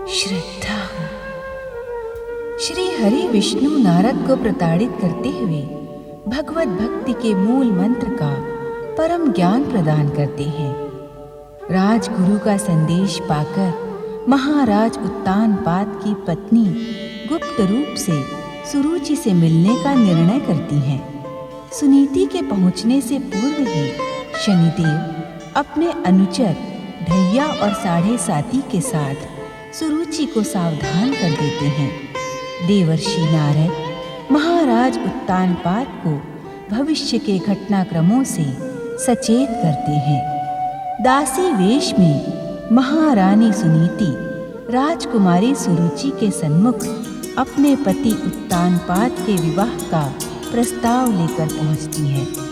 श्रद्धा हो। श्री हरि विष्णु नारद को प्रताड़ित करते हुए भगवत भक्ति के मूल मंत्र का परम ज्ञान प्रदान करते हैं। राजगुरु का संदेश पाकर महाराज उत्तानपाद की पत्नी गुप्त रूप से सुरुचि से मिलने का निर्णय करती हैं। सुनीति के पहुंचने से पूर्व ही शनिदेव अपने अनुचर ढैया और साढ़े साती के साथ सुरुचि को सावधान कर देते हैं। देवर्षि नारद महाराज उत्तानपाद को भविष्य के घटनाक्रमों से सचेत करते हैं। दासी वेश में महारानी सुनीति राजकुमारी सुरुचि के सन्मुख अपने पति उत्तानपाद के विवाह का प्रस्ताव लेकर पहुंचती है।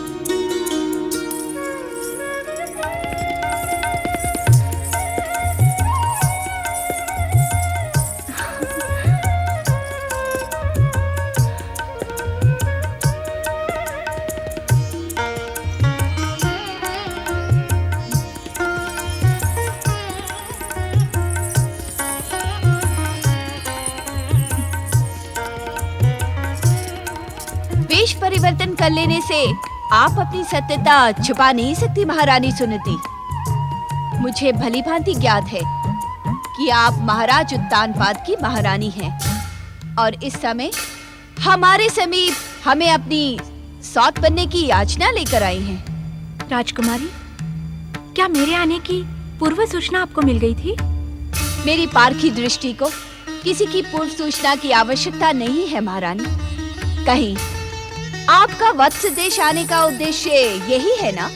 वेश परिवर्तन कर लेने से आप अपनी सत्यता छुपा नहीं सकती महारानी सुनीति। मुझे भली भांति ज्ञात है कि आप महाराज उत्तानपाद की महारानी हैं और इस समय हमारे समीप हमें अपनी सौत बनने की याचना लेकर आई हैं। राजकुमारी, क्या मेरे आने की पूर्व सूचना आपको मिल गई थी? मेरी पारखी दृष्टि को किसी की पूर्व सूचना की आवश्यकता नहीं है महारानी। कहीं आपका वत्स देश आने का उद्देश्य यही है ना?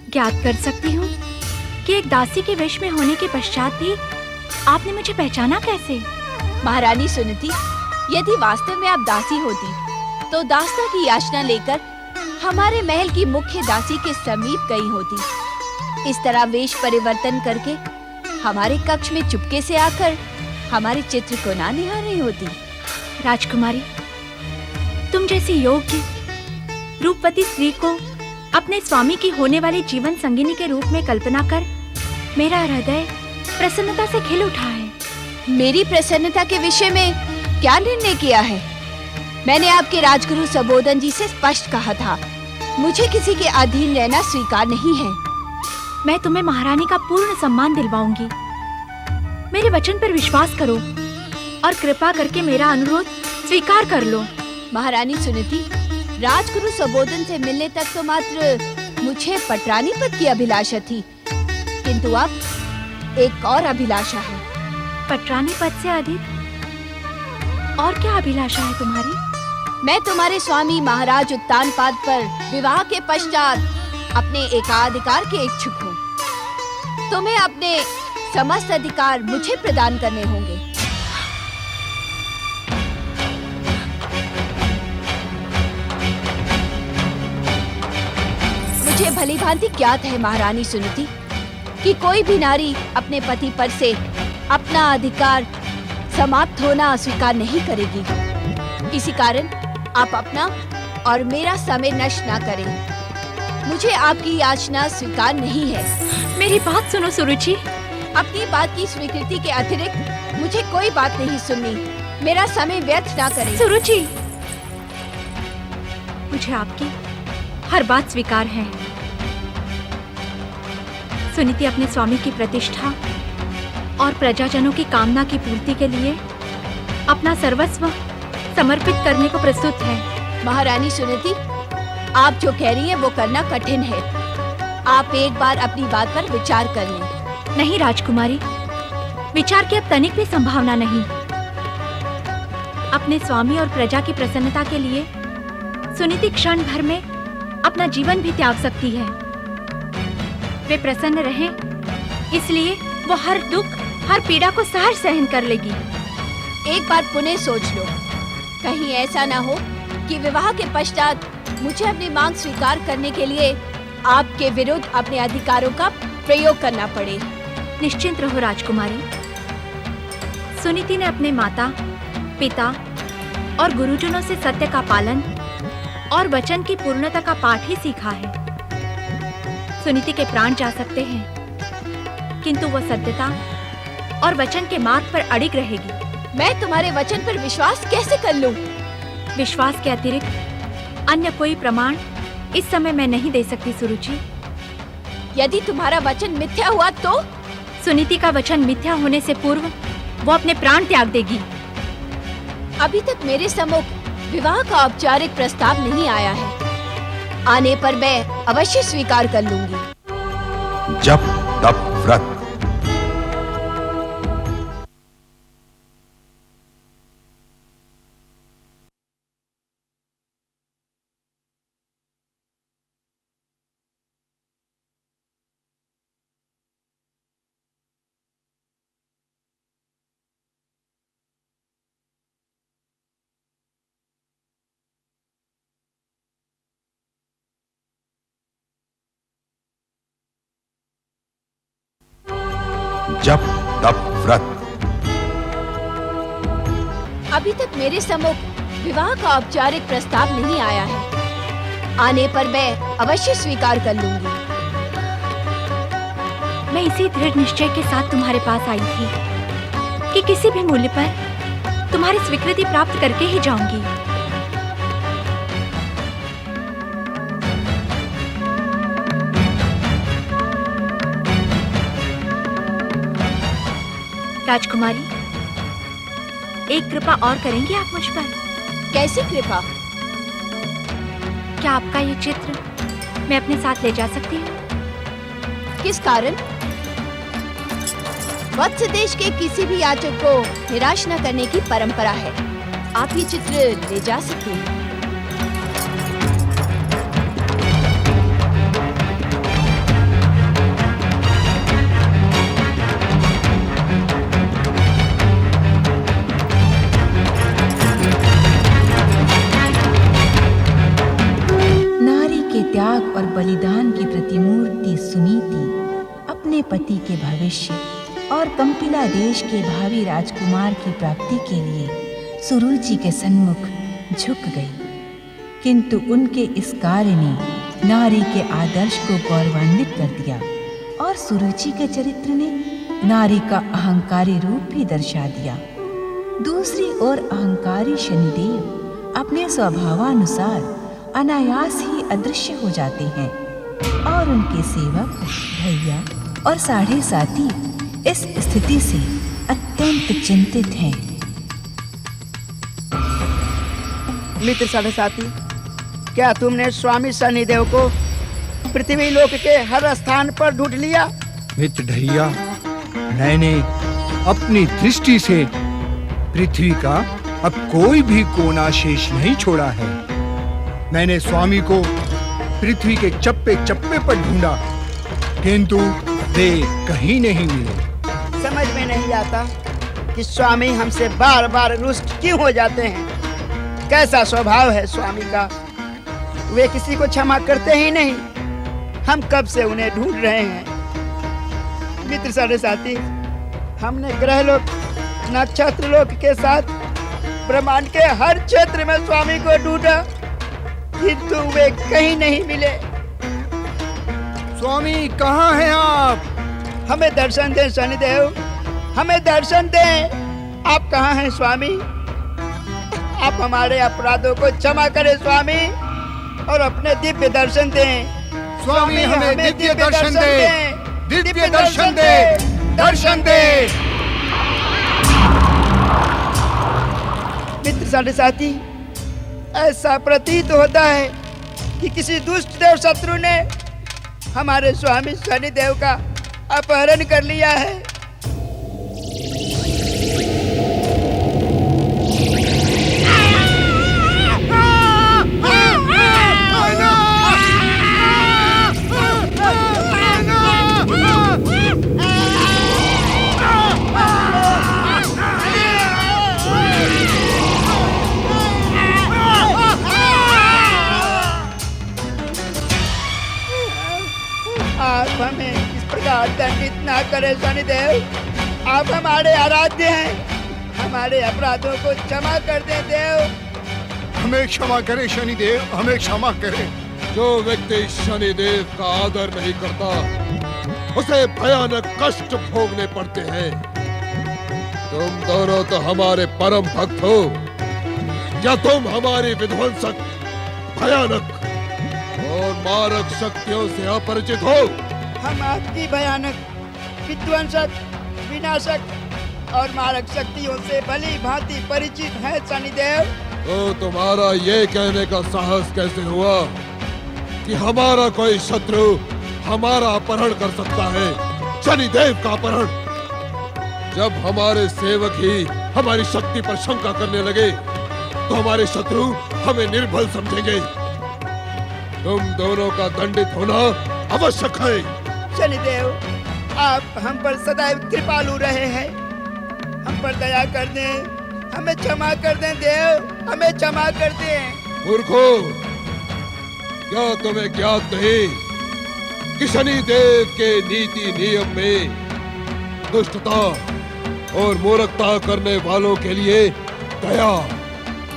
ज्ञात कर सकती हूँ कि एक दासी के वेश में होने के पश्चात भी आपने मुझे पहचाना कैसे? महारानी सुनीति, यदि वास्तव में आप दासी होती तो दास्ता की याचना लेकर हमारे महल की मुख्य दासी के समीप गई होती। इस तरह वेश परिवर्तन करके हमारे कक्ष में चुपके से आकर हमारे चित्र को ना निहार रही होती। राजकुमारी, तुम जैसी योग्य रूपवती स्त्री को अपने स्वामी की होने वाली जीवन संगिनी के रूप में कल्पना कर मेरा हृदय प्रसन्नता से खिल उठा है। मेरी प्रसन्नता के विषय में क्या निर्णय किया है? मैंने आपके राजगुरु सबोदन जी से स्पष्ट कहा था, मुझे किसी के अधीन रहना स्वीकार नहीं है। मैं तुम्हें महारानी का पूर्ण सम्मान दिलवाऊंगी। मेरे वचन पर विश्वास करो और कृपा करके मेरा अनुरोध स्वीकार कर लो। महारानी सुनीति, राजगुरु सबोदन से मिलने तक तो मात्र मुझे पटरानी पद की अभिलाषा थी, किंतु अब एक और अभिलाषा है। पटरानी पद से अधिक और क्या अभिलाषा है तुम्हारी? मैं तुम्हारे स्वामी महाराज उत्तानपाद पर विवाह के पश्चात अपने एकाधिकार के इच्छुक हूँ। तुम्हें अपने समस्त अधिकार मुझे प्रदान करने होंगे। मुझे भली भांति ज्ञात है महारानी सुनीति कि कोई भी नारी अपने पति पर से अपना अधिकार समाप्त होना स्वीकार नहीं करेगी। इसी कारण आप अपना और मेरा समय नष्ट ना करें। मुझे आपकी याचना स्वीकार नहीं है। मेरी बात सुनो सुरुचि। अपनी बात की स्वीकृति के अतिरिक्त मुझे कोई बात नहीं सुननी। मेरा समय व्यर्थ ना करें। सुरुचि, मुझे आपकी हर बात स्वीकार है। सुनीति अपने स्वामी की प्रतिष्ठा और प्रजाजनों की कामना की पूर्ति के लिए अपना सर्वस्व समर्पित करने को प्रस्तुत है। महारानी सुनीति, आप जो कह रही हैं वो करना कठिन है। आप एक बार अपनी बात पर विचार कर लें। नहीं राजकुमारी, विचार की अब तनिक भी संभावना नहीं। अपने स्वामी और प्रजा की प्रसन्नता के लिए सुनीति क्षण भर में अपना जीवन भी त्याग सकती है। वे प्रसन्न रहें, इसलिए वो हर दुख, हर पीड़ा को सहर्ष सहन कर लेगी। एक बार पुनः सोच लो, कहीं ऐसा ना हो कि विवाह के पश्चात मुझे अपनी मांग स्वीकार करने के लिए आपके विरुद्ध अपने अधिकारों का प्रयोग करना पड़े। निश्चिंत रहो राजकुमारी। सुनीति ने अपने माता, पिता और गुरुजनों से सत्य का पालन और वचन की पूर्णता का पाठ ही सीखा है। सुनीति के प्राण जा सकते हैं, किंतु वह सत्यता और वचन के मार्ग पर अड़िग रहेगी। मैं तुम्हारे वचन पर विश्वास कैसे कर लूं? विश्वास के अतिरिक्त अन्य कोई प्रमाण इस समय मैं नहीं दे सकती सुरुचि। यदि तुम्हारा वचन मिथ्या हुआ तो? सुनीति का वचन मिथ्या होने से पूर्व वो अपने प्राण त्याग देगी। अभी तक मेरे सम्मुख विवाह का औपचारिक प्रस्ताव नहीं आया है। आने पर मैं अवश्य स्वीकार कर लूंगी। जप तप व्रत। जप तप व्रत। अभी तक मेरे सम्मुख विवाह का औपचारिक प्रस्ताव नहीं आया है। आने पर मैं अवश्य स्वीकार कर लूंगी। मैं इसी दृढ़ निश्चय के साथ तुम्हारे पास आई थी कि किसी भी मूल्य पर तुम्हारी स्वीकृति प्राप्त करके ही जाऊंगी। राजकुमारी, एक कृपा और करेंगी आप मुझ पर? कैसी कृपा? क्या आपका ये चित्र मैं अपने साथ ले जा सकती हूँ? किस कारण? वत्स देश के किसी भी याचक को निराश न करने की परंपरा है। आप ये चित्र ले जा सकते हैं। त्याग और बलिदान की प्रतिमूर्ति सुनीति अपने पति के भविष्य और कंपिला देश के भावी राजकुमार की प्राप्ति के लिए सुरुचि के सन्मुख झुक गई। किंतु उनके इस कार्य ने नारी के आदर्श को गौरवान्वित कर दिया और सुरुचि के चरित्र ने नारी का अहंकारी रूप भी दर्शा दिया। दूसरी ओर अहंकारी शनिदेव अपने स्वभावानुसार अनायास ही अदृश्य हो जाते हैं और उनके सेवक भैया और साढ़े साथी इस स्थिति से अत्यंत चिंतित हैं। मित्र साढ़े साथी, क्या तुमने स्वामी शनिदेव को पृथ्वी लोक के हर स्थान पर ढूंढ लिया? मित्र ढैया, मैंने अपनी दृष्टि से पृथ्वी का अब कोई भी कोना शेष नहीं छोड़ा है। मैंने स्वामी को पृथ्वी के चप्पे चप्पे पर ढूंढा, किंतु वे कहीं नहीं मिले। समझ में नहीं आता कि स्वामी हमसे बार बार रुष्ट क्यों हो जाते हैं। कैसा स्वभाव है स्वामी का, वे किसी को क्षमा करते ही नहीं। हम कब से उन्हें ढूंढ रहे हैं। मित्र साढ़े साथी, हमने ग्रहलोक नक्षत्रलोक के साथ ब्रह्मांड के हर क्षेत्र में स्वामी को ढूंढा, किंतु वे कहीं नहीं मिले। स्वामी कहाँ हैं आप? हमें दर्शन दें शनिदेव, हमें दर्शन दें। आप कहाँ हैं स्वामी? आप हमारे अपराधों को क्षमा करें स्वामी और अपने दिव्य दर्शन दें। स्वामी हमें दिव्य दर्शन दें, दिव्य दर्शन दें, दर्शन दें। मित्र साढ़े साथी, ऐसा प्रतीत होता है कि किसी दुष्ट देव शत्रु ने हमारे स्वामी शनिदेव का अपहरण कर लिया है। आप हमें इस प्रकार दंडित ना करें शनिदेव। आप हमारे आराध्य हैं, हमारे अपराधों को क्षमा कर दें देव। हमें क्षमा करें शनिदेव, हमें क्षमा करें। जो व्यक्ति शनिदेव का आदर नहीं करता, उसे भयानक कष्ट भोगने पड़ते हैं। तुम दोनों तो हमारे परम भक्त हो। क्या तुम हमारी विध्वंसक, भयानक और मारक शक्तियों से अपरिचित हो? हम आपकी भयानक, विध्वंसक, विनाशक और मारक शक्तियों से भली भांति परिचित हैं शनिदेव। तो तुम्हारा ये कहने का साहस कैसे हुआ कि हमारा कोई शत्रु हमारा अपहरण कर सकता है, शनिदेव का अपहरण? जब हमारे सेवक ही हमारी शक्ति पर शंका करने लगे तो हमारे शत्रु हमें निर्बल समझेंगे। तुम दोनों का दंडित होना आवश्यक है। शनिदेव, आप हम पर सदैव कृपालु रहे हैं, हम पर दया कर दें, हमें क्षमा कर दें देव, हमें क्षमा कर दें। मूर्खो, क्या तुम्हें ज्ञात नहीं कि शनिदेव के नीति नियम में दुष्टता और मूर्खता करने वालों के लिए दया,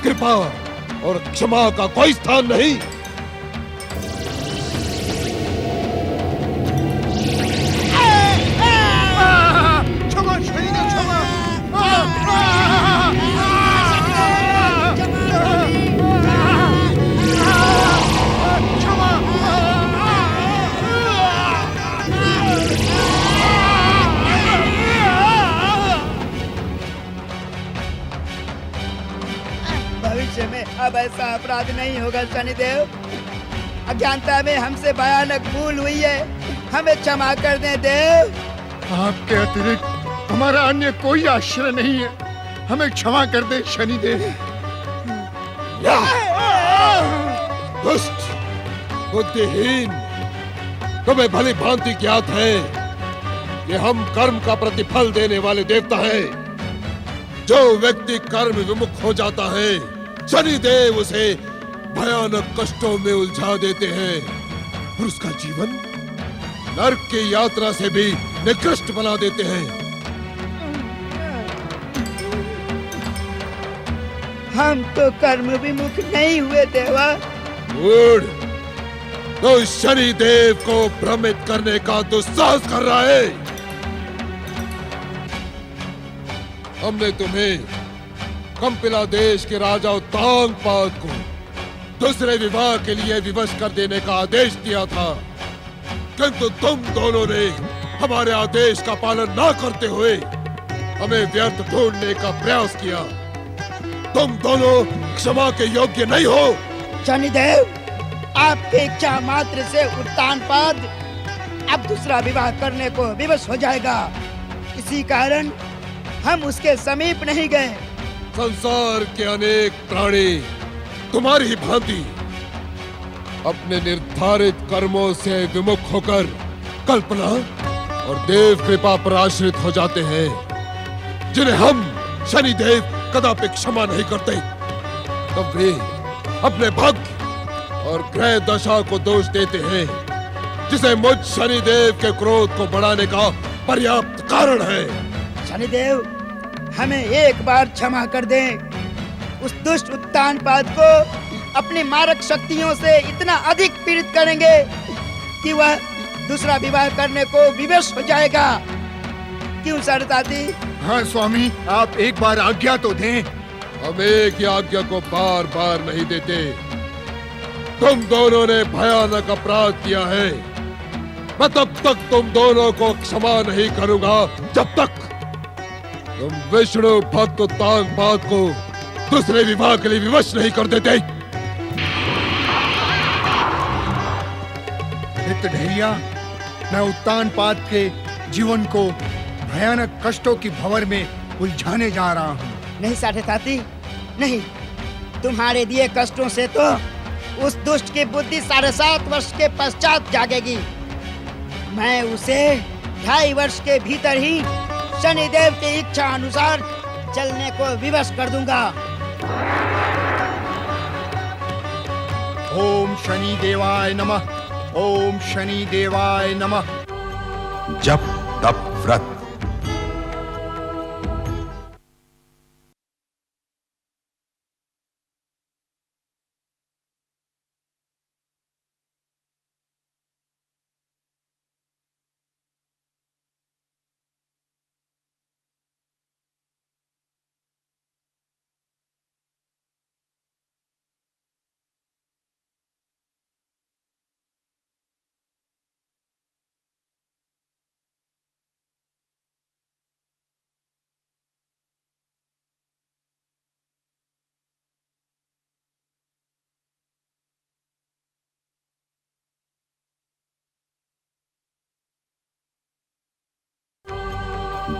कृपा और क्षमा का कोई स्थान नहीं? क्षमा शनिदेव, क्षमा। भविष्य में अब ऐसा अपराध नहीं होगा शनिदेव। अज्ञानता में हमसे भयानक भूल हुई है, हमें क्षमा कर दें देव। आपके अतिरिक्त हमारा अन्य कोई आश्रय नहीं है, हमें क्षमा कर दे शनिदेव। दुष्ट, बुद्धिहीन, तुम्हें भली भांति ज्ञात है कि हम कर्म का प्रतिफल देने वाले देवता हैं। जो व्यक्ति कर्म विमुख हो जाता है, शनिदेव उसे भयानक कष्टों में उलझा देते हैं और उसका जीवन नरक की यात्रा से भी निकृष्ट बना देते हैं। हम तो कर्म विमुख नहीं हुए देवा। मूढ़, तो शनिदेव को भ्रमित करने का दुस्साहस कर रहा है। हमने तुम्हें कंपिला देश के राजा तांगपाद को दूसरे विवाह के लिए विवश कर देने का आदेश दिया था, किंतु तुम दोनों ने हमारे आदेश का पालन न करते हुए हमें व्यर्थ ढूंढने का प्रयास किया। तुम दोनों क्षमा के योग्य नहीं हो। शनिदेव, आपकी इच्छा मात्र से उत्तानपाद अब दूसरा विवाह करने को विवश हो जाएगा। इसी कारण हम उसके समीप नहीं गए। संसार के अनेक प्राणी तुम्हारी ही भांति अपने निर्धारित कर्मों से विमुख होकर कल्पना और देव कृपा पर आश्रित हो जाते हैं, जिन्हें हम शनिदेव कदापि क्षमा नहीं करते। तब वे अपने भाग्य और ग्रह दशा को दोष देते हैं, जिसे मुझ शनिदेव के क्रोध को बढ़ाने का पर्याप्त कारण है। शनिदेव, हमें एक बार क्षमा कर दें। उस दुष्ट उत्तानपाद को अपनी मारक शक्तियों से इतना अधिक पीड़ित करेंगे कि वह दूसरा विवाह करने को विवश हो जाएगा। क्यों सरदादी? हाँ स्वामी, आप एक बार आज्ञा तो दें। हम एक ही आज्ञा को बार बार नहीं देते। तुम दोनों ने भयानक अपराध किया है। मैं तब तक तुम दोनों को क्षमा नहीं करूंगा जब तक तुम विष्णु भक्त तांगपाद को दूसरे विवाह के लिए विवश नहीं कर देते। ढैया, मैं उत्तानपाद के जीवन को भयानक कष्टों की भंवर में उलझाने जा रहा हूँ। नहीं साढ़े ताती, नहीं। तुम्हारे दिए कष्टों से तो उस दुष्ट की बुद्धि 7.5 वर्ष के पश्चात जागेगी। मैं उसे 2.5 वर्ष के भीतर ही शनिदेव की इच्छा अनुसार चलने को विवश कर दूंगा। ओम शनि देवाय नमः। ओम शनि देवाय नमः। जप तप व्रत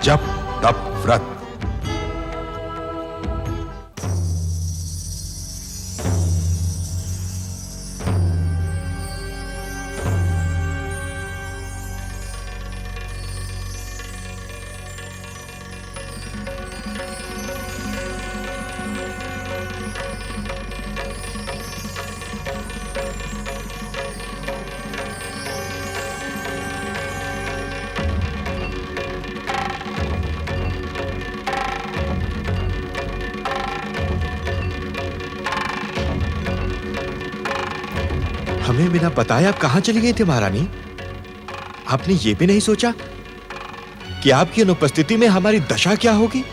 जप तप व्रत। हमें बिना बताए आप कहां चली गई थी महारानी? आपने ये भी नहीं सोचा कि आपकी अनुपस्थिति में हमारी दशा क्या होगी?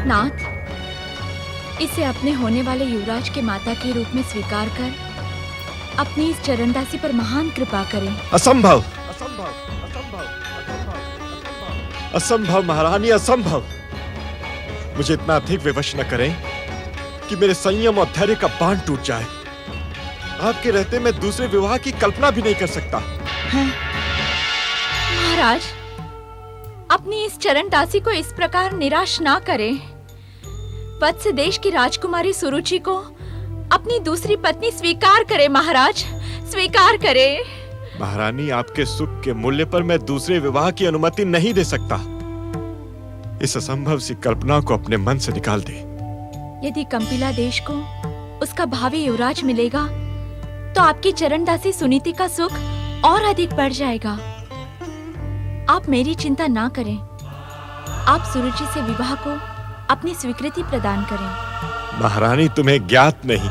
नाथ, इसे अपने होने वाले युवराज के माता के रूप में स्वीकार कर अपनी इस चरणदासी पर महान कृपा करें। असंभव, असंभव, असंभव, असंभव, असंभव महारानी, असंभव। मुझे इतना अधिक विवश न करें कि मेरे संयम और धैर्य का बांध टूट जाए। आपके रहते मैं दूसरे विवाह की कल्पना भी नहीं कर सकता। महाराज, अपनी इस चरणदासी को इस प्रकार निराश ना करें। वत्स देश की राजकुमारी सुरुचि को अपनी दूसरी पत्नी स्वीकार करें महाराज, स्वीकार करें। महारानी, आपके सुख के मूल्य पर मैं दूसरे विवाह की अनुमति नहीं दे सकता। इस असंभव सी कल्पना को अपने मन से निकाल दे। यदि कंपिला देश को उसका भावी युवराज मिलेगा तो आपकी चरणदासी सुनीति का सुख और अधिक बढ़ जाएगा। आप मेरी चिंता ना करें। आप सुरुचि से विवाह को अपनी स्वीकृति प्रदान करें। महारानी, तुम्हें ज्ञात नहीं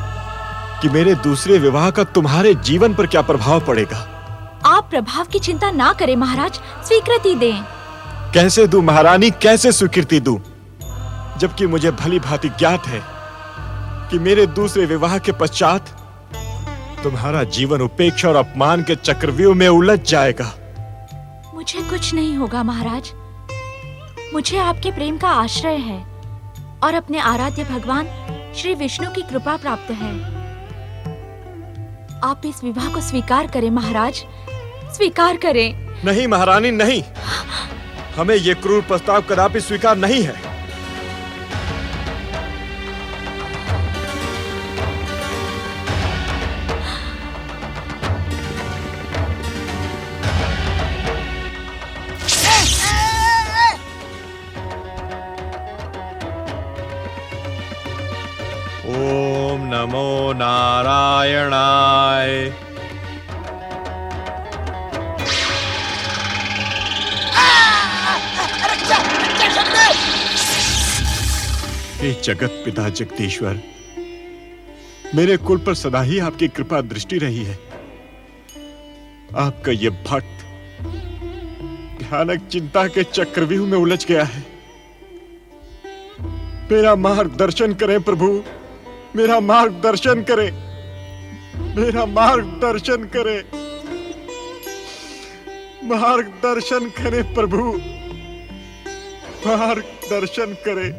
कि मेरे दूसरे विवाह का तुम्हारे जीवन पर क्या प्रभाव पड़ेगा। आप प्रभाव की चिंता ना करें महाराज, स्वीकृति दें। कैसे दूं महारानी, कैसे स्वीकृति दूं, जबकि मुझे भली भांति ज्ञात है कि मेरे दूसरे विवाह के पश्चात तुम्हारा जीवन उपेक्षा और अपमान के चक्रव्यूह में उलझ जाएगा। मुझे कुछ नहीं होगा महाराज। मुझे आपके प्रेम का आश्रय है और अपने आराध्य भगवान श्री विष्णु की कृपा प्राप्त है। आप इस विवाह को स्वीकार करें महाराज, स्वीकार करें। नहीं महारानी, नहीं। हमें यह क्रूर प्रस्ताव कदापि स्वीकार नहीं है। ओम नमो नारायणाय। हे जगत पिता जगदीश्वर, मेरे कुल पर सदा ही आपकी कृपा दृष्टि रही है। आपका ये भक्त भयानक चिंता के चक्रव्यूह में उलझ गया है। मेरा मार्गदर्शन करें प्रभु, मेरा मार्गदर्शन करें, मेरा मार्गदर्शन करें, मार्गदर्शन करें प्रभु, मार्गदर्शन करें,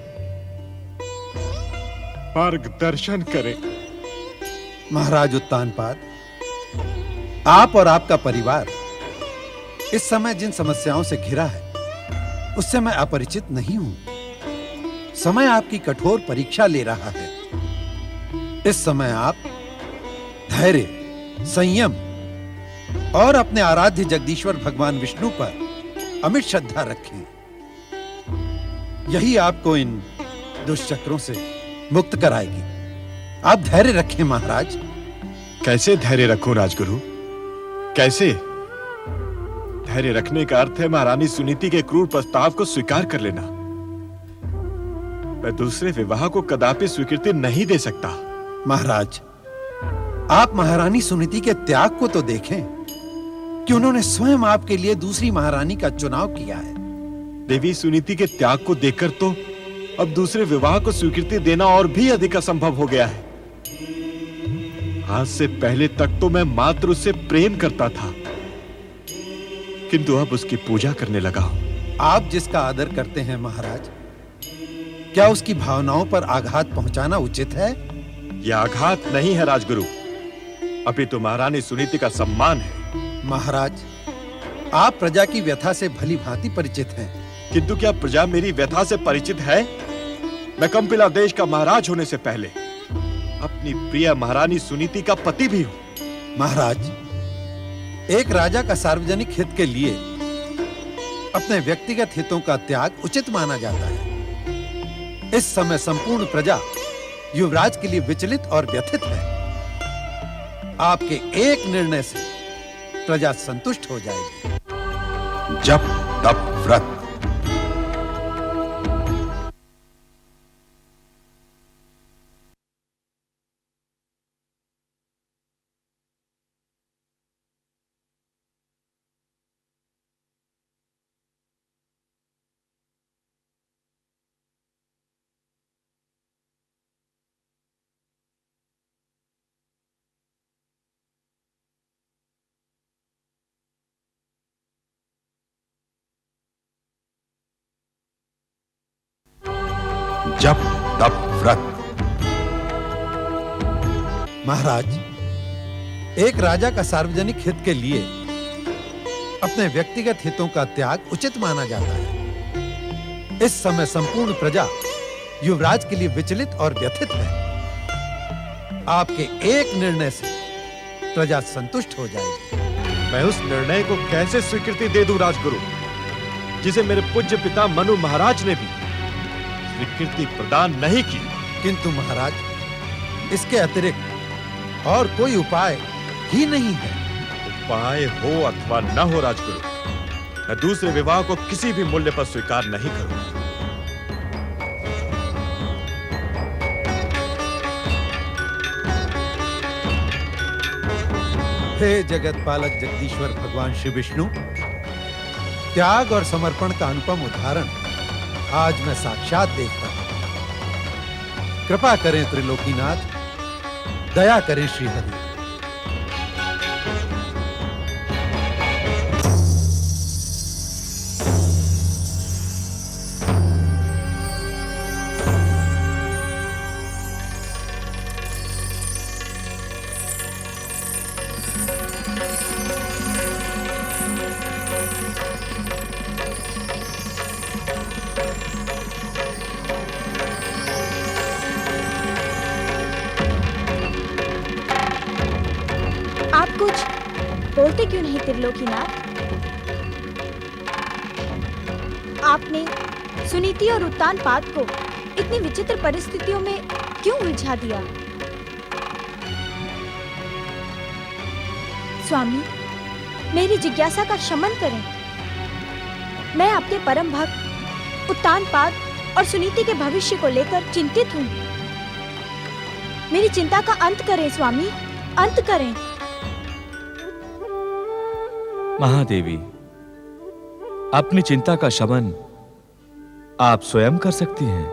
मार्गदर्शन करें। महाराज उत्तानपाद, आप और आपका परिवार इस समय जिन समस्याओं से घिरा है उससे मैं अपरिचित नहीं हूं। समय आपकी कठोर परीक्षा ले रहा है। इस समय आप धैर्य, संयम और अपने आराध्य जगदीश्वर भगवान विष्णु पर अमिट श्रद्धा रखें। यही आपको इन दुष्चक्रों से मुक्त कराएगी। आप धैर्य रखें महाराज। कैसे धैर्य रखूं राजगुरु, कैसे? धैर्य रखने का अर्थ है महारानी सुनीति के क्रूर प्रस्ताव को स्वीकार कर लेना। मैं दूसरे विवाह को कदापि स्वीकृति नहीं दे सकता। महाराज, आप महारानी सुनीति के त्याग को तो देखें कि उन्होंने स्वयं आपके लिए दूसरी महारानी का चुनाव किया है। देवी सुनीति के त्याग को देखकर तो अब दूसरे विवाह को स्वीकृति देना और भी अधिक असंभव हो गया है। आज से पहले तक तो मैं मात्र उससे प्रेम करता था, किंतु अब उसकी पूजा करने लगा हूं। आप जिसका आदर करते हैं महाराज, क्या उसकी भावनाओं पर आघात पहुंचाना उचित है? यह आघात नहीं है राजगुरु, अभी तो महारानी सुनीति का सम्मान है। महाराज, आप प्रजा की व्यथा से भली भांति परिचित हैं। किंतु क्या प्रजा मेरी व्यथा से परिचित है? मैं कंपिला देश का महाराज होने से पहले अपनी प्रिय महारानी सुनीति का पति भी हूं। महाराज, एक राजा का सार्वजनिक हित के लिए अपने व्यक्तिगत हितों का त्याग उचित माना जाता है। इस समय संपूर्ण प्रजा युवराज के लिए विचलित और व्यथित है। आपके एक निर्णय से प्रजा संतुष्ट हो जाएगी। जप तप व्रत। जप तप व्रत। महाराज, एक राजा का सार्वजनिक हित के लिए अपने व्यक्तिगत हितों का त्याग उचित माना जाता है। इस समय संपूर्ण प्रजा युवराज के लिए विचलित और व्यथित है। आपके एक निर्णय से प्रजा संतुष्ट हो जाएगी। मैं उस निर्णय को कैसे स्वीकृति दे दूं राजगुरु, जिसे मेरे पूज्य पिता मनु महाराज ने भी स्वीकृति प्रदान नहीं की। किंतु महाराज, इसके अतिरिक्त और कोई उपाय ही नहीं है। उपाय हो अथवा न हो राजगुरु, मैं दूसरे विवाह को किसी भी मूल्य पर स्वीकार नहीं करूंगा। हे जगत पालक जगदीश्वर भगवान श्री विष्णु, त्याग और समर्पण का अनुपम उदाहरण आज मैं साक्षात देखता हूं। कृपा करें त्रिलोकीनाथ, दया करें श्रीहरि। बोलते क्यों नहीं त्रिलोकीनाथ? आपने सुनीति और उत्तानपाद को इतनी विचित्र परिस्थितियों में क्यों उलझा दिया? स्वामी, मेरी जिज्ञासा का शमन करें। मैं आपके परम भक्त उत्तानपाद और सुनीति के भविष्य को लेकर चिंतित हूँ। मेरी चिंता का अंत करें स्वामी, अंत करें। महादेवी, अपनी चिंता का शमन आप स्वयं कर सकती हैं।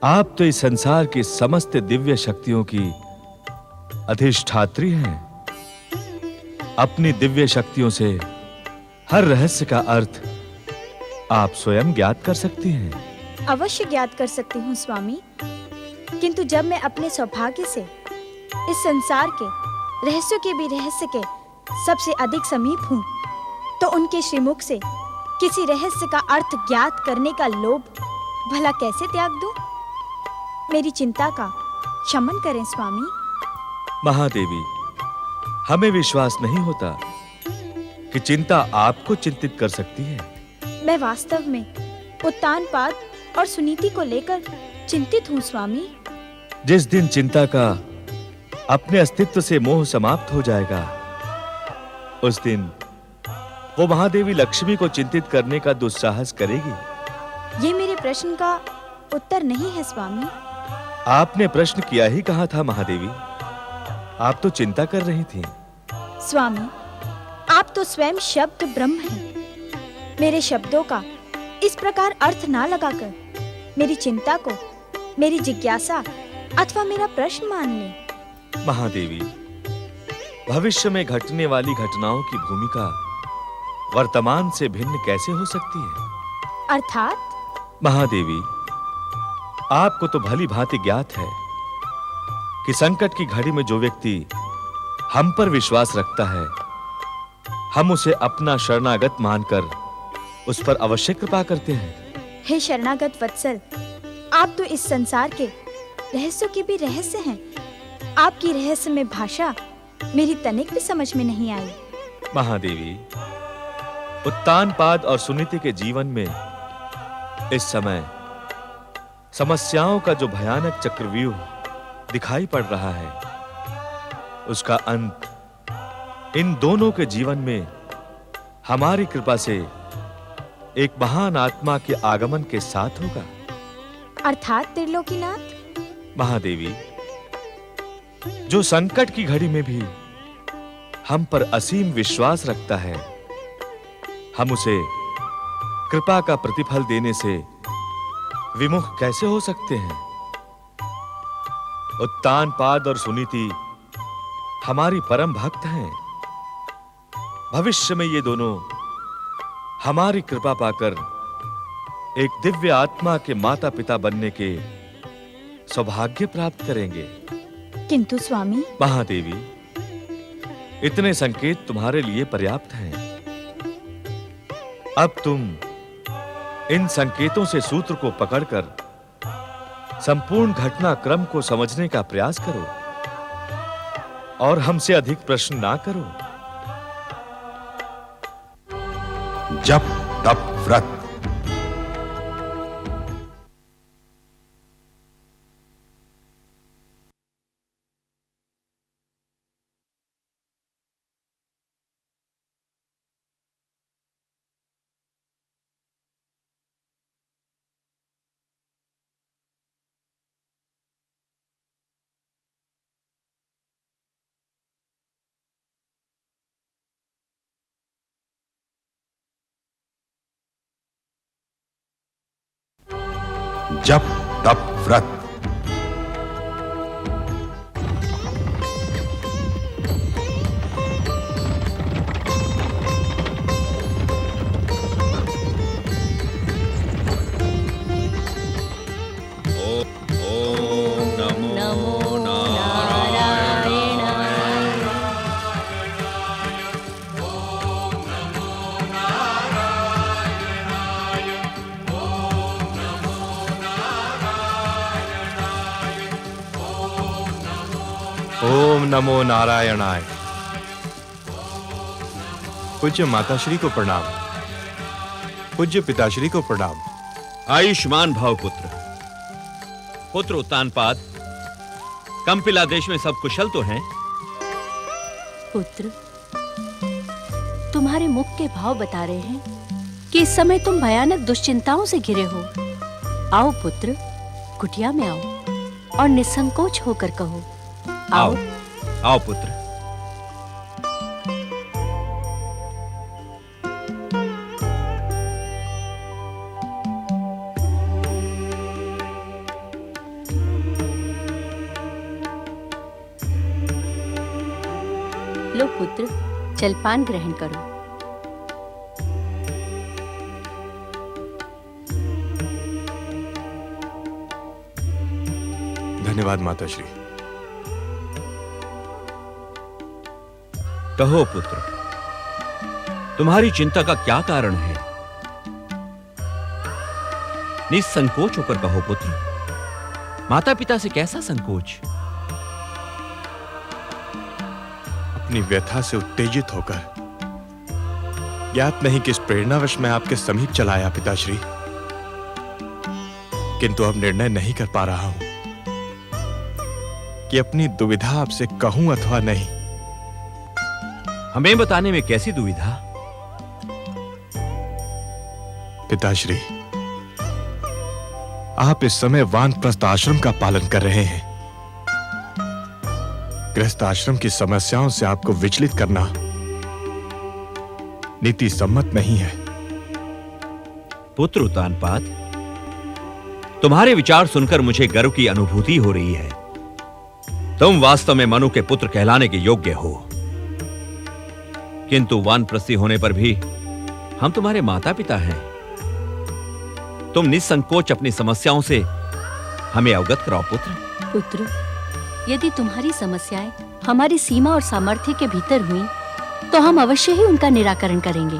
आप तो इस संसार की समस्त दिव्य शक्तियों की अधिष्ठात्री हैं। अपनी दिव्य शक्तियों से हर रहस्य का अर्थ आप स्वयं ज्ञात कर सकती हैं। अवश्य ज्ञात कर सकती हूँ स्वामी, किंतु जब मैं अपने सौभाग्य से इस संसार के रहस्यों के भी रहस्य के सबसे अधिक समीप हूँ, तो उनके श्रीमुख से किसी रहस्य का अर्थ ज्ञात करने का लोभ भला कैसे त्याग दूं? मेरी चिंता का शमन करें स्वामी। महादेवी, हमें विश्वास नहीं होता कि चिंता आपको चिंतित कर सकती है। मैं वास्तव में उत्तानपाद और सुनीति को लेकर चिंतित हूँ स्वामी। जिस दिन चिंता का अपने अस्तित्व से मोह समाप्त हो जाएगा, उस दिन वो महादेवी लक्ष्मी को चिंतित करने का दुस्साहस करेगी। ये मेरे प्रश्न का उत्तर नहीं है स्वामी। आपने प्रश्न किया ही कहा था महादेवी, आप तो चिंता कर रही थीं। स्वामी, आप तो स्वयं शब्द ब्रह्म हैं। मेरे शब्दों का इस प्रकार अर्थ ना लगाकर मेरी चिंता को मेरी जिज्ञासा अथवा मेरा प्रश्न मान लें। महादेवी, भविष्य में घटने वाली घटनाओं की भूमिका वर्तमान से भिन्न कैसे हो सकती है? अर्थात? महादेवी, आपको तो भली भांति ज्ञात है कि संकट की घड़ी में जो व्यक्ति हम पर विश्वास रखता है, हम उसे अपना शरणागत मानकर उस पर अवश्य कृपा करते हैं। हे शरणागत वत्सल, आप तो इस संसार के रहस्यों के भी रहस्य हैं। आपकी रहस्यमय भाषा मेरी तनिक भी समझ में नहीं आई। महादेवी, उत्तानपाद और सुनीति के जीवन में इस समय समस्याओं का जो भयानक चक्रव्यूह दिखाई पड़ रहा है, उसका अंत इन दोनों के जीवन में हमारी कृपा से एक महान आत्मा के आगमन के साथ होगा। अर्थात त्रिलोकीनाथ? महादेवी, जो संकट की घड़ी में भी हम पर असीम विश्वास रखता है, हम उसे कृपा का प्रतिफल देने से विमुख कैसे हो सकते हैं? उत्तानपाद और सुनीति हमारी परम भक्त हैं। भविष्य में ये दोनों हमारी कृपा पाकर एक दिव्य आत्मा के माता पिता बनने के सौभाग्य प्राप्त करेंगे। किंतु स्वामी। महादेवी, इतने संकेत तुम्हारे लिए पर्याप्त हैं। अब तुम इन संकेतों से सूत्र को पकड़कर संपूर्ण घटनाक्रम को समझने का प्रयास करो और हमसे अधिक प्रश्न ना करो। जप तप व्रत। जप तप व्रत। ओम नमो नारायणाय। पूज्य माताश्री को प्रणाम, पूज्य पिताश्री को प्रणाम। आयुष्मान भव पुत्र। पुत्र उत्तानपाद, कंपिला देश में सब कुशल तो हैं? पुत्र, तुम्हारे मुख के भाव बता रहे हैं कि इस समय तुम भयानक दुश्चिंताओं से घिरे हो। आओ पुत्र, कुटिया में आओ और निसंकोच होकर कहो। आओ, आओ पुत्र। लो पुत्र, जलपान ग्रहण करो। धन्यवाद माताश्री। कहो पुत्र, तुम्हारी चिंता का क्या कारण है? निसंकोच होकर कहो पुत्र। माता पिता से कैसा संकोच? अपनी व्यथा से उत्तेजित होकर ज्ञात नहीं किस प्रेरणावश मैं आपके समीप चला आया पिताश्री, किंतु अब निर्णय नहीं कर पा रहा हूं कि अपनी दुविधा आपसे कहूं अथवा नहीं। हमें बताने में कैसी दुविधा? पिताश्री, आप इस समय वानप्रस्थ आश्रम का पालन कर रहे हैं। गृहस्थ आश्रम की समस्याओं से आपको विचलित करना नीति सम्मत नहीं है। पुत्र उत्तानपाद, तुम्हारे विचार सुनकर मुझे गर्व की अनुभूति हो रही है। तुम वास्तव में मनु के पुत्र कहलाने के योग्य हो, किंतु वानप्रस्थी होने पर भी हम तुम्हारे माता पिता हैं। तुम निसंकोच अपनी समस्याओं से हमें अवगत कराओ पुत्र। पुत्र, यदि तुम्हारी समस्याएं हमारी सीमा और सामर्थ्य के भीतर हुई तो हम अवश्य ही उनका निराकरण करेंगे।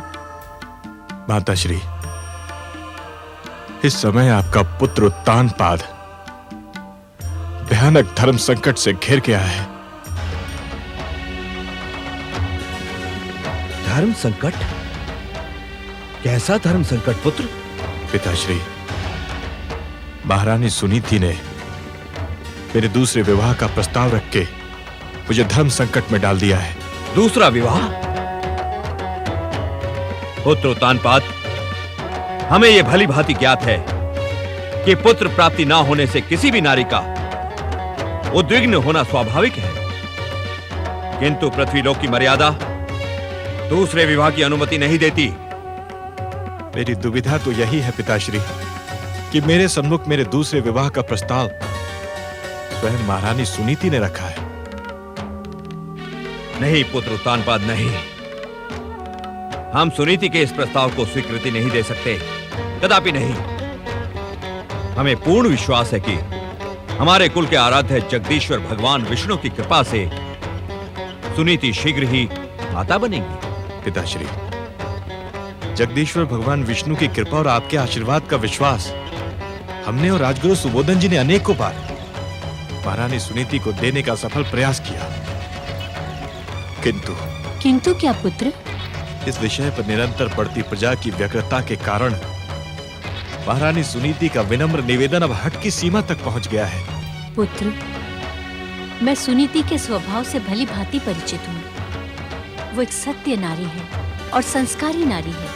माताश्री, इस समय आपका पुत्र उत्तानपाद भयानक धर्म संकट से घिर गया है। धर्म संकट? कैसा धर्म संकट पुत्र? पिताश्री, महारानी सुनीति ने मेरे दूसरे विवाह का प्रस्ताव रख के मुझे धर्म संकट में डाल दिया है। दूसरा विवाह? पुत्र उत्तानपाद, हमें यह भली भांति ज्ञात है कि पुत्र प्राप्ति ना होने से किसी भी नारी का उद्विग्न होना स्वाभाविक है, किंतु पृथ्वीलोक की मर्यादा दूसरे विवाह की अनुमति नहीं देती। मेरी दुविधा तो यही है पिताश्री कि मेरे सम्मुख मेरे दूसरे विवाह का प्रस्ताव स्वयं महारानी सुनीति ने रखा है। नहीं पुत्र उत्तानपाद, नहीं। हम सुनीति के इस प्रस्ताव को स्वीकृति नहीं दे सकते, कदापि नहीं। हमें पूर्ण विश्वास है कि हमारे कुल के आराध्य जगदीश्वर भगवान विष्णु की कृपा से सुनीति शीघ्र ही माता बनेगी। पिताश्री, जगदीश्वर भगवान विष्णु की कृपा और आपके आशीर्वाद का विश्वास हमने और राजगुरु सुबोधन जी ने अनेकों बार महारानी सुनीति को देने का सफल प्रयास किया, किंतु क्या पुत्र? इस विषय पर निरंतर बढ़ती प्रजा की व्यग्रता के कारण महारानी सुनीति का विनम्र निवेदन अब हट की सीमा तक पहुंच गया है। पुत्र, मैं सुनीति के स्वभाव से भली भांति परिचित हूँ। वो एक सत्य नारी है और संस्कारी नारी है।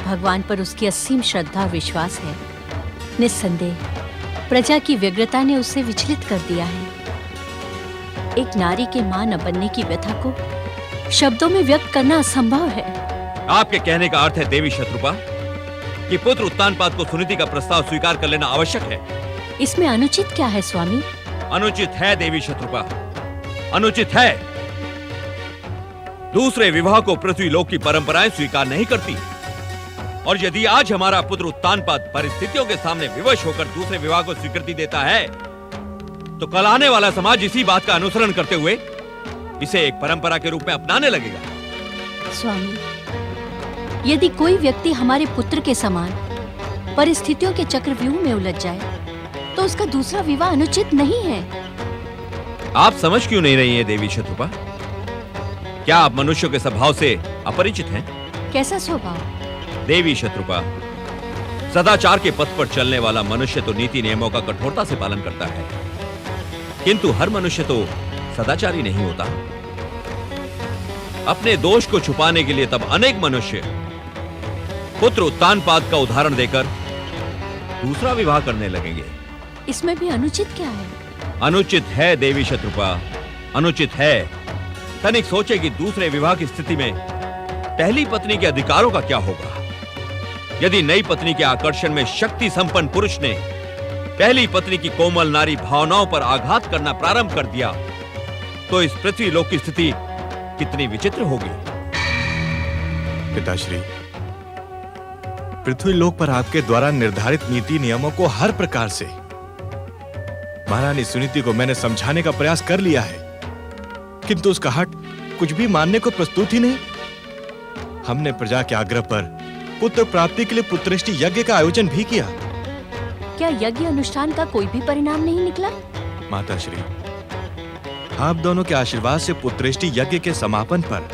भगवान पर उसकी असीम श्रद्धा और विश्वास है। निस्संदेह प्रजा की व्यग्रता ने उसे विचलित कर दिया है। एक नारी के मां न बनने की व्यथा को शब्दों में व्यक्त करना असंभव है। आपके कहने का अर्थ है देवी शत्रुपा कि पुत्र उत्तानपाद को सुनीति का प्रस्ताव स्वीकार कर लेना आवश्यक है। इसमें अनुचित क्या है स्वामी? अनुचित है देवी शत्रुपा, अनुचित है। दूसरे विवाह को पृथ्वीलोक की परंपराएं स्वीकार नहीं करती, और यदि आज हमारा पुत्र उत्तानपाद परिस्थितियों के सामने विवश होकर दूसरे विवाह को स्वीकृति देता है, तो कल आने वाला समाज इसी बात का अनुसरण करते हुए इसे एक परंपरा के रूप में अपनाने लगेगा। स्वामी, यदि कोई व्यक्ति हमारे पुत्र के समान परिस्थितियों के चक्रव्यूह में उलझ जाए तो उसका दूसरा विवाह अनुचित नहीं है। आप समझ क्यों नहीं रही हैं देवी शत्रुपा? क्या आप मनुष्यों के स्वभाव से अपरिचित हैं? कैसा स्वभाव? देवी शत्रुपा, सदाचार के पथ पर चलने वाला मनुष्य तो नीति नियमों का कठोरता से पालन करता है, किंतु हर मनुष्य तो सदाचारी नहीं होता। अपने दोष को छुपाने के लिए तब अनेक मनुष्य पुत्र उत्तानपाद का उदाहरण देकर दूसरा विवाह करने लगेंगे। इसमें भी अनुचित क्या है? अनुचित है देवी शत्रुपा, अनुचित है। तनिक सोचे कि दूसरे विवाह की स्थिति में पहली पत्नी के अधिकारों का क्या होगा। यदि नई पत्नी के आकर्षण में शक्ति संपन्न पुरुष ने पहली पत्नी की कोमल नारी भावनाओं पर आघात करना प्रारंभ कर दिया, तो इस पृथ्वी लोक की स्थिति कितनी विचित्र होगी। पिताश्री, पृथ्वी लोक पर आपके द्वारा निर्धारित नीति नियमों को हर प्रकार से महारानी सुनीति को मैंने समझाने का प्रयास कर लिया है, किंतु उसका हट कुछ भी मानने को प्रस्तुत ही नहीं। हमने प्रजा के आग्रह पर पुत्र प्राप्ति के लिए पुत्रेष्टि यज्ञ का आयोजन भी किया। क्या यज्ञ अनुष्ठान का कोई भी परिणाम नहीं निकला? माताश्री, आप दोनों के आशीर्वाद से पुत्रेष्टि यज्ञ के समापन पर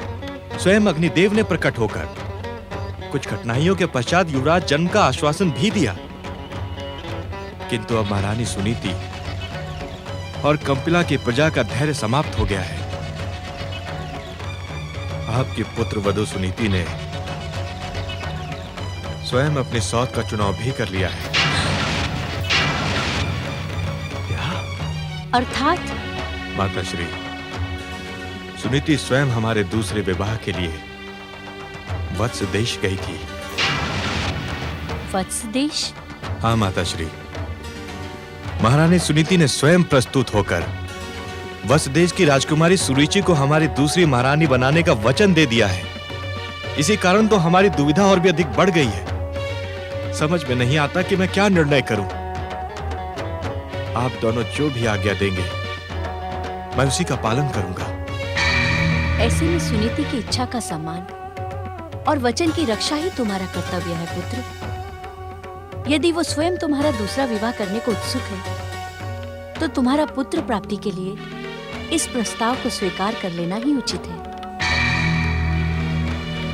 स्वयं अग्निदेव ने प्रकट होकर कुछ कठिनाइयों के पश्चात युवराज जन्म का आश्वासन भी दिया, किंतु अब महारानी सुनीति और कंपिला की प्रजा का धैर्य समाप्त हो गया है। आपकी पुत्र वधु सुनीति ने स्वयं अपनी सौत का चुनाव भी कर लिया है। अर्थात? माताश्री, सुनीति स्वयं हमारे दूसरे विवाह के लिए वत्स देश गई थी। वत्स देश? हाँ माताश्री, महारानी सुनीति ने स्वयं प्रस्तुत होकर वसुदेव की राजकुमारी सुरुचि को हमारी दूसरी महारानी बनाने का वचन दे दिया है। इसी कारण तो हमारी दुविधा और भी अधिक बढ़ गई है। समझ में नहीं आता कि मैं क्या निर्णय करूं। आप दोनों जो भी आज्ञा देंगे मैं उसी का पालन करूंगा। ऐसे में सुनीति की इच्छा का सम्मान और वचन की रक्षा ही तुम्हारा कर्तव्य है पुत्र। यदि वो स्वयं तुम्हारा दूसरा विवाह करने को उत्सुक है तो तुम्हारा पुत्र प्राप्ति के लिए इस प्रस्ताव को स्वीकार कर लेना ही उचित है।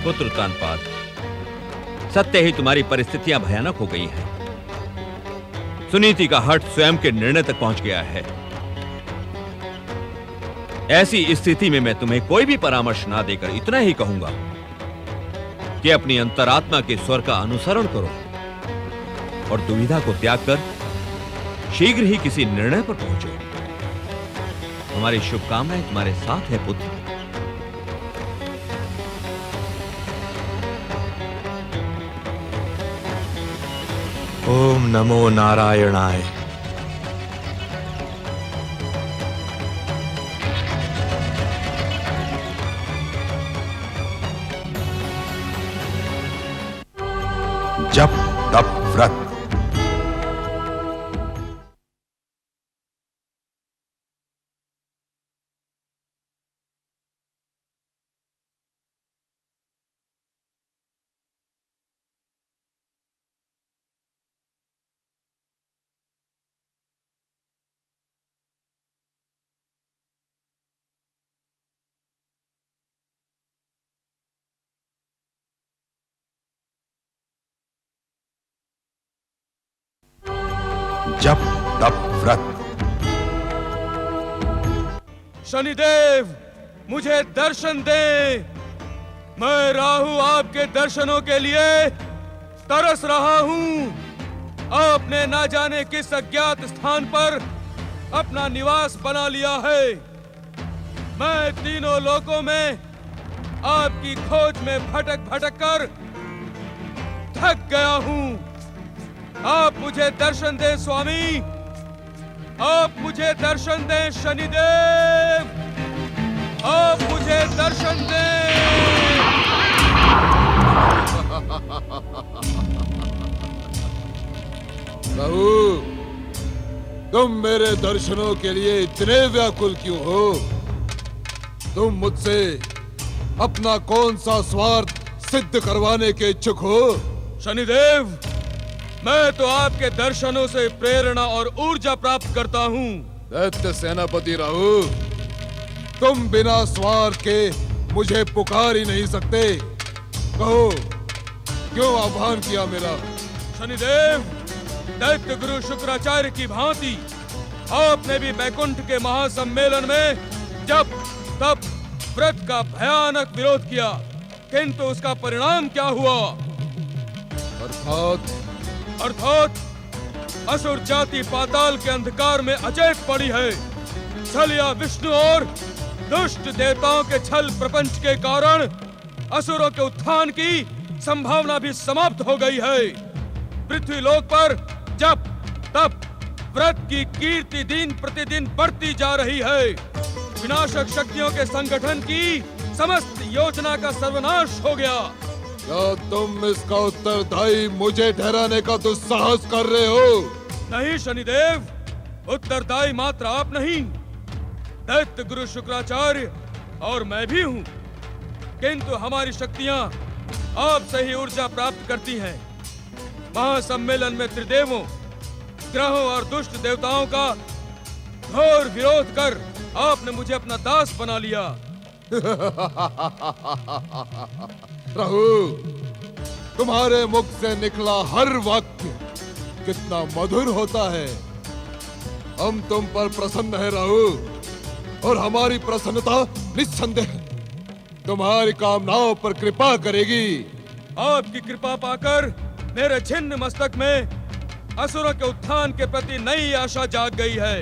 पुत्र उत्तानपाद, सत्य ही तुम्हारी परिस्थितियां भयानक हो गई हैं। सुनीति का हठ स्वयं के निर्णय तक पहुंच गया है। ऐसी स्थिति में मैं तुम्हें कोई भी परामर्श ना देकर इतना ही कहूंगा कि अपनी अंतरात्मा के स्वर का अनुसरण करो और दुविधा को त्याग कर शीघ्र ही किसी निर्णय पर पहुंचो। हमारी शुभकामनाएं तुम्हारे साथ है पुत्र। ओम नमो नारायणाय। जप तप व्रत। जप तप व्रत। शनिदेव, मुझे दर्शन दे। मैं राहु आपके दर्शनों के लिए तरस रहा हूँ। आपने ना जाने किस अज्ञात स्थान पर अपना निवास बना लिया है। मैं तीनों लोकों में आपकी खोज में भटक भटक कर थक गया हूँ। आप मुझे दर्शन दें स्वामी, आप मुझे दर्शन दें शनिदेव, आप मुझे दर्शन दें। राहु, तुम मेरे दर्शनों के लिए इतने व्याकुल क्यों हो? तुम मुझसे अपना कौन सा स्वार्थ सिद्ध करवाने के इच्छुक हो? शनिदेव, मैं तो आपके दर्शनों से प्रेरणा और ऊर्जा प्राप्त करता हूँ। दैत्य सेनापति राहु, तुम बिना स्वार्थ के मुझे पुकार ही नहीं सकते। कहो, क्यों आह्वान किया मेरा? शनिदेव, दैत्य गुरु शुक्राचार्य की भांति आपने भी बैकुंठ के महासम्मेलन में जब तब व्रत का भयानक विरोध किया, किंतु उसका परिणाम क्या हुआ? अर्थात असुर जाति पाताल के अंधकार में अचेत पड़ी है। छलिया विष्णु और दुष्ट देवताओं के छल प्रपंच के कारण असुरों के उत्थान की संभावना भी समाप्त हो गई है। पृथ्वी लोक पर जब तब व्रत की कीर्ति दिन प्रतिदिन बढ़ती जा रही है। विनाशक शक्तियों के संगठन की समस्त योजना का सर्वनाश हो गया। क्या तुम इसका उत्तरदायी मुझे ठहराने का दुस्साहस कर रहे हो? नहीं शनिदेव, उत्तरदायी मात्र आप नहीं, दैत्य गुरु शुक्राचार्य और मैं भी हूँ। किंतु हमारी शक्तियाँ आपसे ही ऊर्जा प्राप्त करती हैं। महासम्मेलन में त्रिदेवों, ग्रहों और दुष्ट देवताओं का घोर विरोध कर आपने मुझे अपना दास बना लिया। राहु, तुम्हारे मुख से निकला हर वाक्य कितना मधुर होता है। हम तुम पर प्रसन्न है राहु, और हमारी प्रसन्नता निस्संदेह तुम्हारी कामनाओं पर कृपा करेगी। आपकी कृपा पाकर मेरे छिन्न मस्तक में असुरों के उत्थान के प्रति नई आशा जाग गई है।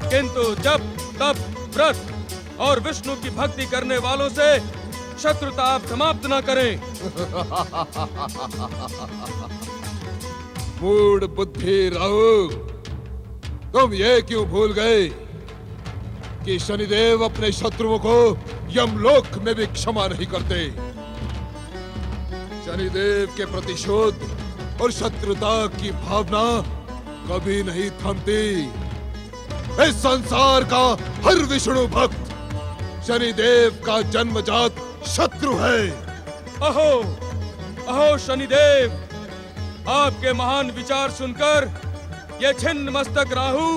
किंतु जब तब व्रत और विष्णु की भक्ति करने वालों से शत्रुता आप समाप्त न करें। मूढ़ बुद्धि राहु, तुम ये क्यों भूल गए कि शनिदेव अपने शत्रुओं को यमलोक में भी क्षमा नहीं करते। शनिदेव के प्रतिशोध और शत्रुता की भावना कभी नहीं थमती। इस संसार का हर विष्णु भक्त शनिदेव का जन्मजात शत्रु है। अहो अहो शनिदेव, आपके महान विचार सुनकर यह छिन्न मस्तक राहु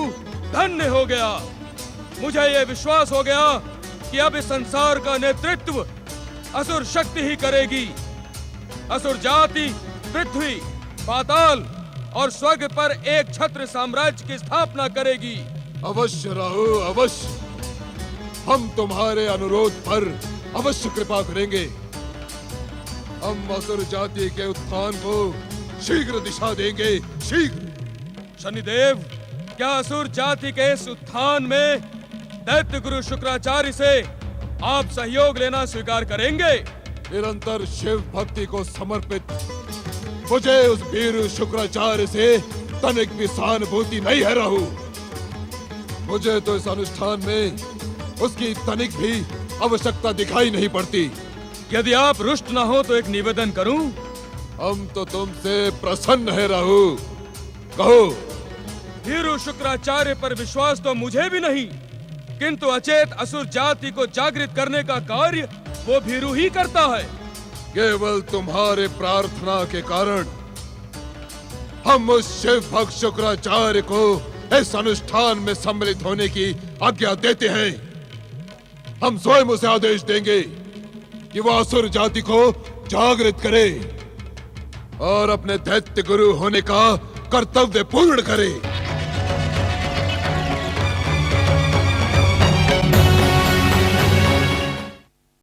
धन्य हो गया। मुझे यह विश्वास हो गया कि अब इस संसार का नेतृत्व असुर शक्ति ही करेगी। असुर जाति पृथ्वी, पाताल और स्वर्ग पर एक छत्र साम्राज्य की स्थापना करेगी। अवश्य राहु, अवश्य। हम तुम्हारे अनुरोध पर अवश्य कृपा करेंगे। हम असुर जाति के उत्थान को शीघ्र दिशा देंगे, शीघ्र। शनिदेव, क्या असुर जाति के इस उत्थान में दैत्य गुरु शुक्राचार्य से आप सहयोग लेना स्वीकार करेंगे? निरंतर शिव भक्ति को समर्पित मुझे उस वीर शुक्राचार्य से तनिक भी सहानुभूति नहीं है राहु। मुझे तो इस अनुष्ठान में उसकी तनिक भी आवश्यकता दिखाई नहीं पड़ती। यदि आप रुष्ट ना हो तो एक निवेदन करूं? हम तो तुमसे प्रसन्न है राहु, कहो। वीर शुक्राचार्य पर विश्वास तो मुझे भी नहीं, किंतु अचेत असुर जाति को जागृत करने का कार्य वो भीरू ही करता है। केवल तुम्हारे प्रार्थना के कारण हम उस शिव भक्त शुक्राचार्य को इस अनुष्ठान में सम्मिलित होने की आज्ञा देते हैं। हम स्वयं उसे आदेश देंगे कि वह असुर जाति को जागृत करे और अपने दैत्य गुरु होने का कर्तव्य पूर्ण करे।